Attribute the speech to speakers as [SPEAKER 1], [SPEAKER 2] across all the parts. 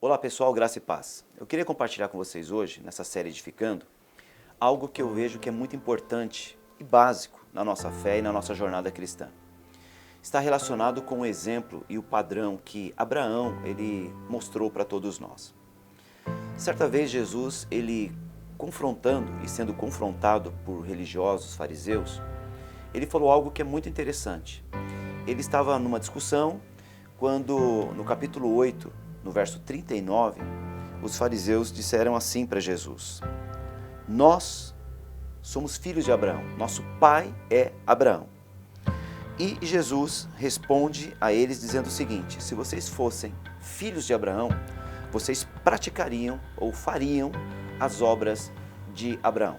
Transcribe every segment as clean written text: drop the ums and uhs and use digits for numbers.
[SPEAKER 1] Olá pessoal, graça e paz. Eu queria compartilhar com vocês hoje, nessa série Edificando, algo que eu vejo que é muito importante e básico na nossa fé e na nossa jornada cristã. Está relacionado com o exemplo e o padrão que Abraão ele mostrou para todos nós. Certa vez Jesus, ele confrontando e sendo confrontado por religiosos, fariseus, ele falou algo que é muito interessante. Ele estava numa discussão quando no capítulo 8, no verso 39, os fariseus disseram assim para Jesus: nós somos filhos de Abraão, nosso pai é Abraão. E Jesus responde a eles dizendo o seguinte: se vocês fossem filhos de Abraão, vocês praticariam ou fariam as obras de Abraão.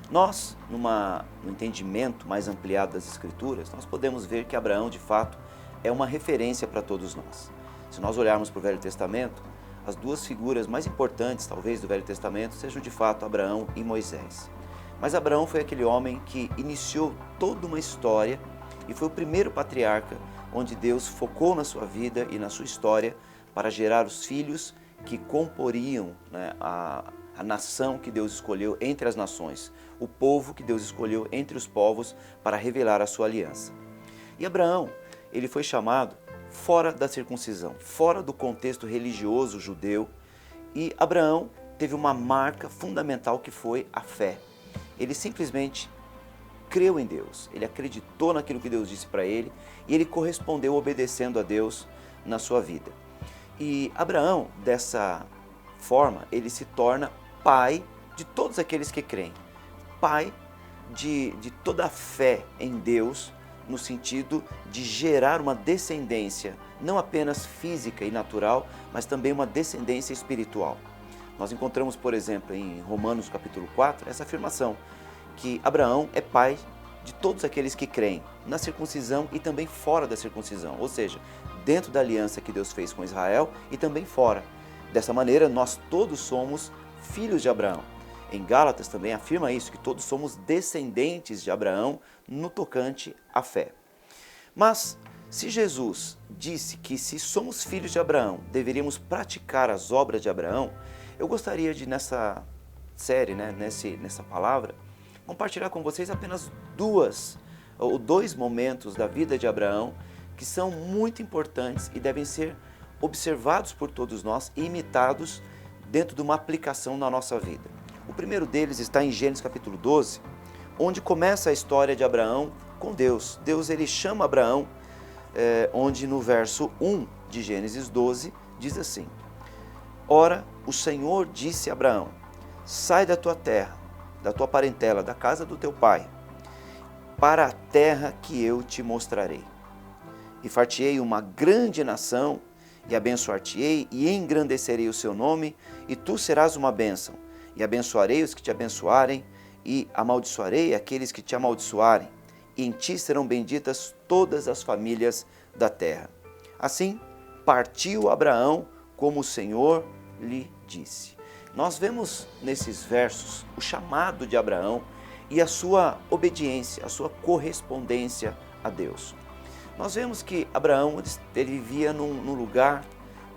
[SPEAKER 1] Nós, no entendimento mais ampliado das Escrituras, nós podemos ver que Abraão, de fato, é uma referência para todos nós. Se nós olharmos para o Velho Testamento, as duas figuras mais importantes, talvez, do Velho Testamento sejam, de fato, Abraão e Moisés. Mas Abraão foi aquele homem que iniciou toda uma história e foi o primeiro patriarca onde Deus focou na sua vida e na sua história para gerar os filhos que comporiam, a nação que Deus escolheu entre as nações, o povo que Deus escolheu entre os povos para revelar a sua aliança. E Abraão, ele foi chamado fora da circuncisão, fora do contexto religioso judeu, e Abraão teve uma marca fundamental que foi a fé. Ele simplesmente creu em Deus, ele acreditou naquilo que Deus disse para ele e ele correspondeu obedecendo a Deus na sua vida. E Abraão, dessa forma, ele se torna pai de todos aqueles que creem, pai de toda a fé em Deus, no sentido de gerar uma descendência, não apenas física e natural, mas também uma descendência espiritual. Nós encontramos, por exemplo, em Romanos capítulo 4, essa afirmação, que Abraão é pai de todos aqueles que creem, na circuncisão e também fora da circuncisão, ou seja, dentro da aliança que Deus fez com Israel e também fora. Dessa maneira, nós todos somos filhos de Abraão. Em Gálatas também afirma isso, que todos somos descendentes de Abraão no tocante à fé. Mas, se Jesus disse que se somos filhos de Abraão, deveríamos praticar as obras de Abraão, eu gostaria de, nessa série, nessa palavra, compartilhar com vocês apenas dois momentos da vida de Abraão que são muito importantes e devem ser observados por todos nós e imitados dentro de uma aplicação na nossa vida. O primeiro deles está em Gênesis capítulo 12, onde começa a história de Abraão com Deus. Deus ele chama Abraão, onde no verso 1 de Gênesis 12 diz assim: ora, o Senhor disse a Abraão: sai da tua terra, da tua parentela, da casa do teu pai, para a terra que eu te mostrarei. E far-te-ei uma grande nação, e abençoar-te-ei, e engrandecerei o seu nome, e tu serás uma bênção. E abençoarei os que te abençoarem, e amaldiçoarei aqueles que te amaldiçoarem. E em ti serão benditas todas as famílias da terra. Assim, partiu Abraão como o Senhor lhe disse. Nós vemos nesses versos o chamado de Abraão e a sua obediência, a sua correspondência a Deus. Nós vemos que Abraão ele vivia num lugar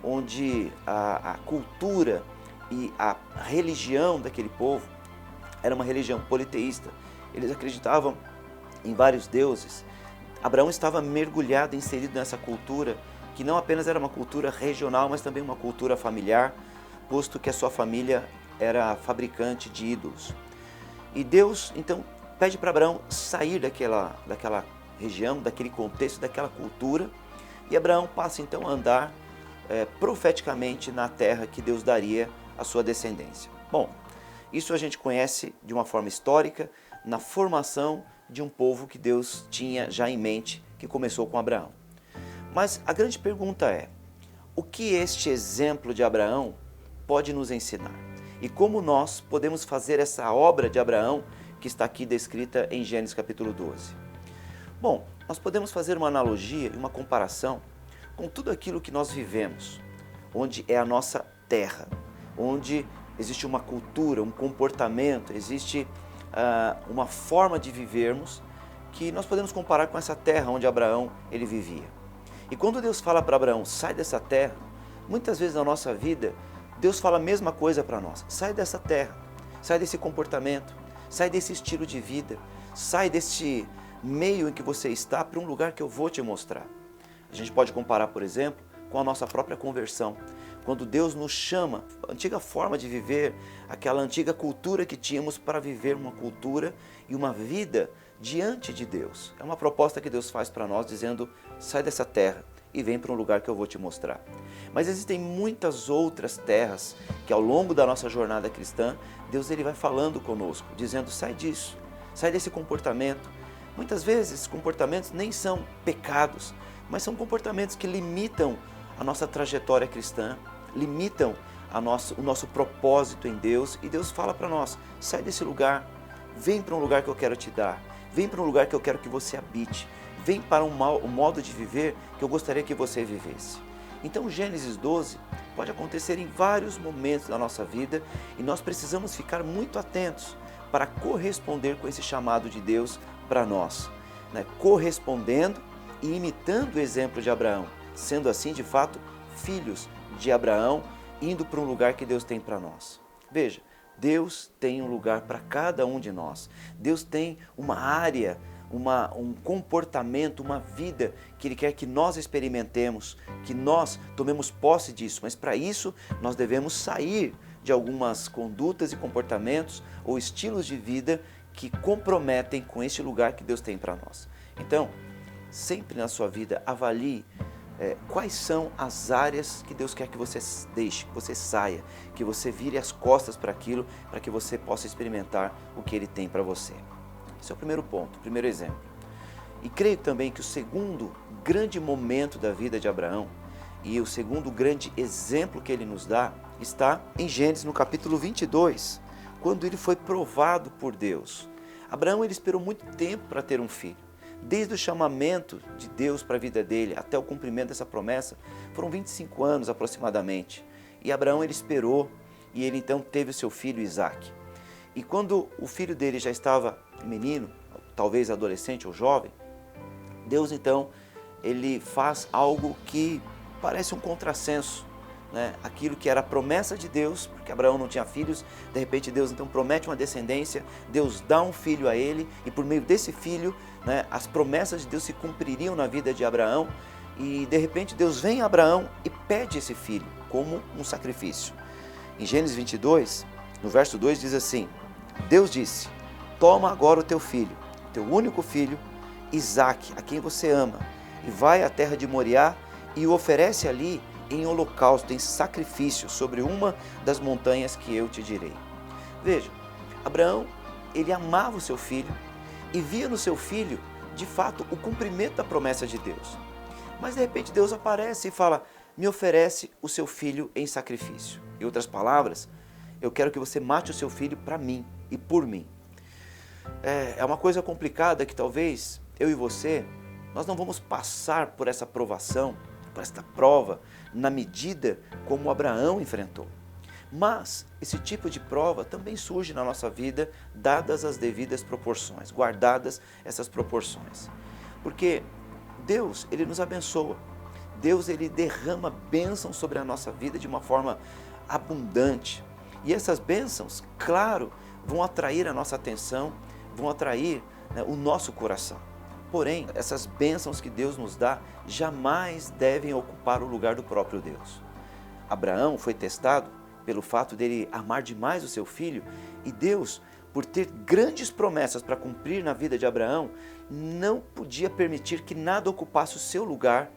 [SPEAKER 1] onde a cultura e a religião daquele povo era uma religião politeísta. Eles acreditavam em vários deuses. Abraão estava mergulhado, inserido nessa cultura, que não apenas era uma cultura regional, mas também uma cultura familiar, posto que a sua família era fabricante de ídolos. E Deus, então, pede para Abraão sair daquela região, daquele contexto, daquela cultura, e Abraão passa então a andar profeticamente na terra que Deus daria à sua descendência. Bom, isso a gente conhece de uma forma histórica, na formação de um povo que Deus tinha já em mente, que começou com Abraão. Mas a grande pergunta é: o que este exemplo de Abraão pode nos ensinar? E como nós podemos fazer essa obra de Abraão que está aqui descrita em Gênesis capítulo 12? Bom, nós podemos fazer uma analogia e uma comparação com tudo aquilo que nós vivemos, onde é a nossa terra, onde existe uma cultura, um comportamento, existe uma forma de vivermos que nós podemos comparar com essa terra onde Abraão ele vivia. E quando Deus fala para Abraão, sai dessa terra, Muitas vezes na nossa vida, Deus fala a mesma coisa para nós. Sai dessa terra, sai desse comportamento, sai desse estilo de vida, sai desse meio em que você está para um lugar que eu vou te mostrar. A gente pode comparar, por exemplo, com a nossa própria conversão. Quando Deus nos chama, a antiga forma de viver, aquela antiga cultura que tínhamos para viver uma cultura e uma vida diante de Deus. É uma proposta que Deus faz para nós dizendo, sai dessa terra e vem para um lugar que eu vou te mostrar. Mas existem muitas outras terras que ao longo da nossa jornada cristã, Deus ele vai falando conosco, dizendo, sai disso, sai desse comportamento. Muitas vezes esses comportamentos nem são pecados, mas são comportamentos que limitam a nossa trajetória cristã, limitam o nosso propósito em Deus, e Deus fala para nós, sai desse lugar, vem para um lugar que eu quero te dar, vem para um lugar que eu quero que você habite, vem para um modo de viver que eu gostaria que você vivesse. Então Gênesis 12 pode acontecer em vários momentos da nossa vida e nós precisamos ficar muito atentos para corresponder com esse chamado de Deus para nós, né? Correspondendo e imitando o exemplo de Abraão, sendo assim de fato filhos de Abraão, indo para um lugar que Deus tem para nós. Veja, Deus tem um lugar para cada um de nós, Deus tem uma área, um comportamento, uma vida que Ele quer que nós experimentemos, que nós tomemos posse disso, mas para isso nós devemos sair de algumas condutas e comportamentos ou estilos de vida que comprometem com esse lugar que Deus tem para nós. Então, sempre na sua vida, avalie quais são as áreas que Deus quer que você deixe, que você saia, que você vire as costas para aquilo, para que você possa experimentar o que Ele tem para você. Esse é o primeiro ponto, o primeiro exemplo. E creio também que o segundo grande momento da vida de Abraão e o segundo grande exemplo que ele nos dá está em Gênesis, no capítulo 22, quando ele foi provado por Deus. Abraão ele esperou muito tempo para ter um filho. Desde o chamamento de Deus para a vida dele até o cumprimento dessa promessa, foram 25 anos aproximadamente. E Abraão ele esperou e ele então teve o seu filho Isaque. E quando o filho dele já estava menino, talvez adolescente ou jovem, Deus então ele faz algo que parece um contrassenso, né? Aquilo que era a promessa de Deus, porque Abraão não tinha filhos, de repente Deus então promete uma descendência, Deus dá um filho a ele e por meio desse filho, né, as promessas de Deus se cumpririam na vida de Abraão e de repente Deus vem a Abraão e pede esse filho como um sacrifício. Em Gênesis 22, no verso 2 diz assim, Deus disse, toma agora o teu filho, teu único filho, Isaque, a quem você ama, e vai à terra de Moriá e o oferece ali em holocausto, em sacrifício, sobre uma das montanhas que eu te direi. Veja, Abraão, ele amava o seu filho e via no seu filho, de fato, o cumprimento da promessa de Deus. Mas de repente Deus aparece e fala, me oferece o seu filho em sacrifício. Em outras palavras, eu quero que você mate o seu filho para mim e por mim. É uma coisa complicada que talvez eu e você, nós não vamos passar por essa provação, por esta prova, na medida como Abraão enfrentou. Mas esse tipo de prova também surge na nossa vida, dadas as devidas proporções, guardadas essas proporções. Porque Deus, Ele nos abençoa. Deus, Ele derrama bênçãos sobre a nossa vida de uma forma abundante. E essas bênçãos, claro, vão atrair a nossa atenção, vão atrair, né, o nosso coração. Porém, essas bênçãos que Deus nos dá jamais devem ocupar o lugar do próprio Deus. Abraão foi testado pelo fato dele amar demais o seu filho e Deus, por ter grandes promessas para cumprir na vida de Abraão, não podia permitir que nada ocupasse o seu lugar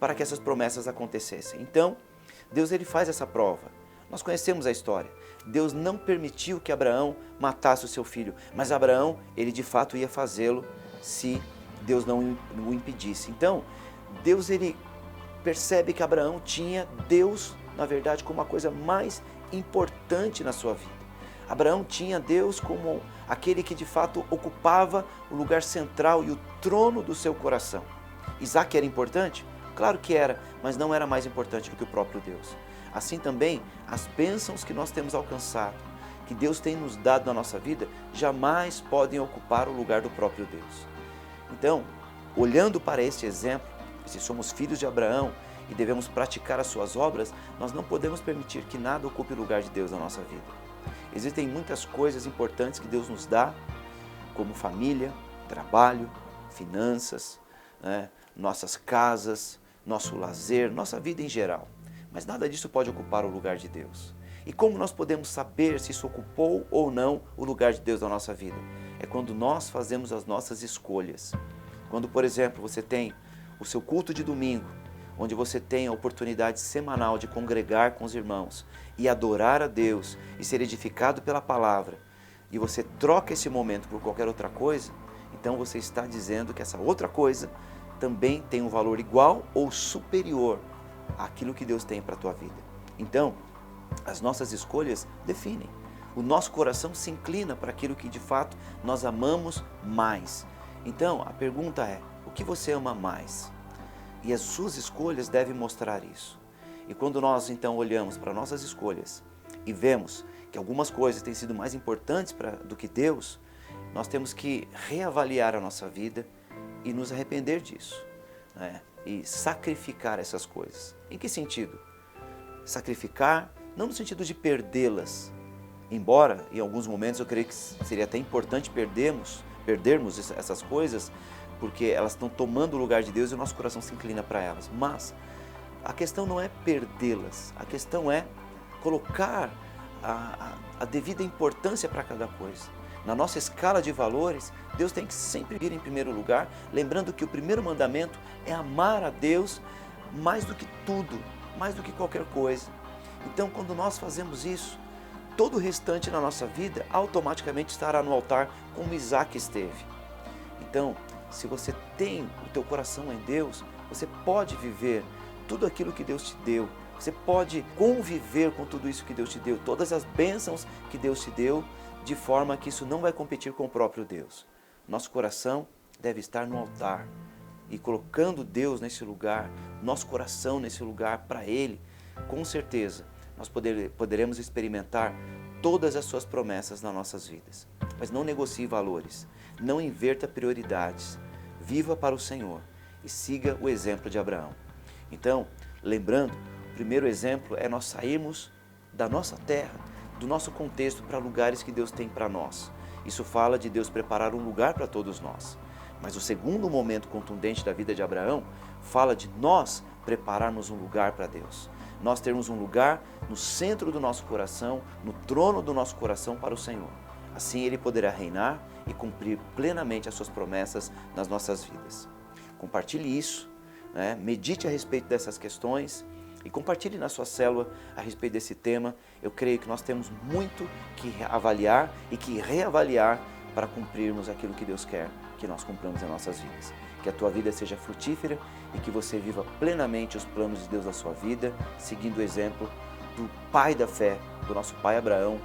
[SPEAKER 1] para que essas promessas acontecessem. Então, Deus ele faz essa prova. Nós conhecemos a história. Deus não permitiu que Abraão matasse o seu filho, mas Abraão, ele de fato ia fazê-lo se Deus não o impedisse. Então, Deus ele percebe que Abraão tinha Deus, na verdade, como a coisa mais importante na sua vida. Abraão tinha Deus como aquele que de fato ocupava o lugar central e o trono do seu coração. Isaque era importante? Claro que era, mas não era mais importante do que o próprio Deus. Assim também, as bênçãos que nós temos alcançado, que Deus tem nos dado na nossa vida, jamais podem ocupar o lugar do próprio Deus. Então, olhando para este exemplo, se somos filhos de Abraão e devemos praticar as suas obras, nós não podemos permitir que nada ocupe o lugar de Deus na nossa vida. Existem muitas coisas importantes que Deus nos dá, como família, trabalho, finanças, né, nossas casas, nosso lazer, nossa vida em geral. Mas nada disso pode ocupar o lugar de Deus. E como nós podemos saber se isso ocupou ou não o lugar de Deus na nossa vida? É quando nós fazemos as nossas escolhas. Quando, por exemplo, você tem o seu culto de domingo, onde você tem a oportunidade semanal de congregar com os irmãos e adorar a Deus e ser edificado pela palavra, e você troca esse momento por qualquer outra coisa, então você está dizendo que essa outra coisa também tem um valor igual ou superior àquilo que Deus tem para a tua vida. Então, as nossas escolhas definem. O nosso coração se inclina para aquilo que de fato nós amamos mais. Então, a pergunta é, o que você ama mais? E as suas escolhas devem mostrar isso. E quando nós então olhamos para nossas escolhas e vemos que algumas coisas têm sido mais importantes do que Deus, nós temos que reavaliar a nossa vida e nos arrepender disso, né? E sacrificar essas coisas. Em que sentido? Sacrificar, não no sentido de perdê-las, embora em alguns momentos eu creio que seria até importante perdermos essas coisas, porque elas estão tomando o lugar de Deus e o nosso coração se inclina para elas. Mas a questão não é perdê-las, a questão é colocar a devida importância para cada coisa. Na nossa escala de valores, Deus tem que sempre vir em primeiro lugar, lembrando que o primeiro mandamento é amar a Deus mais do que tudo, mais do que qualquer coisa. Então, quando nós fazemos isso, todo o restante na nossa vida automaticamente estará no altar como Isaac esteve. Então, se você tem o teu coração em Deus, você pode viver tudo aquilo que Deus te deu. Você pode conviver com tudo isso que Deus te deu, todas as bênçãos que Deus te deu, de forma que isso não vai competir com o próprio Deus. Nosso coração deve estar no altar e colocando Deus nesse lugar, nosso coração nesse lugar para Ele, com certeza nós poderemos experimentar todas as suas promessas nas nossas vidas. Mas não negocie valores, não inverta prioridades, viva para o Senhor e siga o exemplo de Abraão. Então, lembrando, o primeiro exemplo é nós sairmos da nossa terra, do nosso contexto para lugares que Deus tem para nós. Isso fala de Deus preparar um lugar para todos nós. Mas o segundo momento contundente da vida de Abraão fala de nós prepararmos um lugar para Deus. Nós termos um lugar no centro do nosso coração, no trono do nosso coração para o Senhor. Assim Ele poderá reinar e cumprir plenamente as suas promessas nas nossas vidas. Compartilhe isso, né? Medite a respeito dessas questões e compartilhe na sua célula a respeito desse tema. Eu creio que nós temos muito que avaliar e que reavaliar para cumprirmos aquilo que Deus quer que nós cumpramos em nossas vidas. Que a tua vida seja frutífera e que você viva plenamente os planos de Deus na sua vida, seguindo o exemplo do pai da fé, do nosso pai Abraão,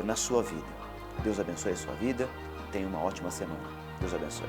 [SPEAKER 1] na sua vida. Deus abençoe a sua vida, tenha uma ótima semana. Deus abençoe.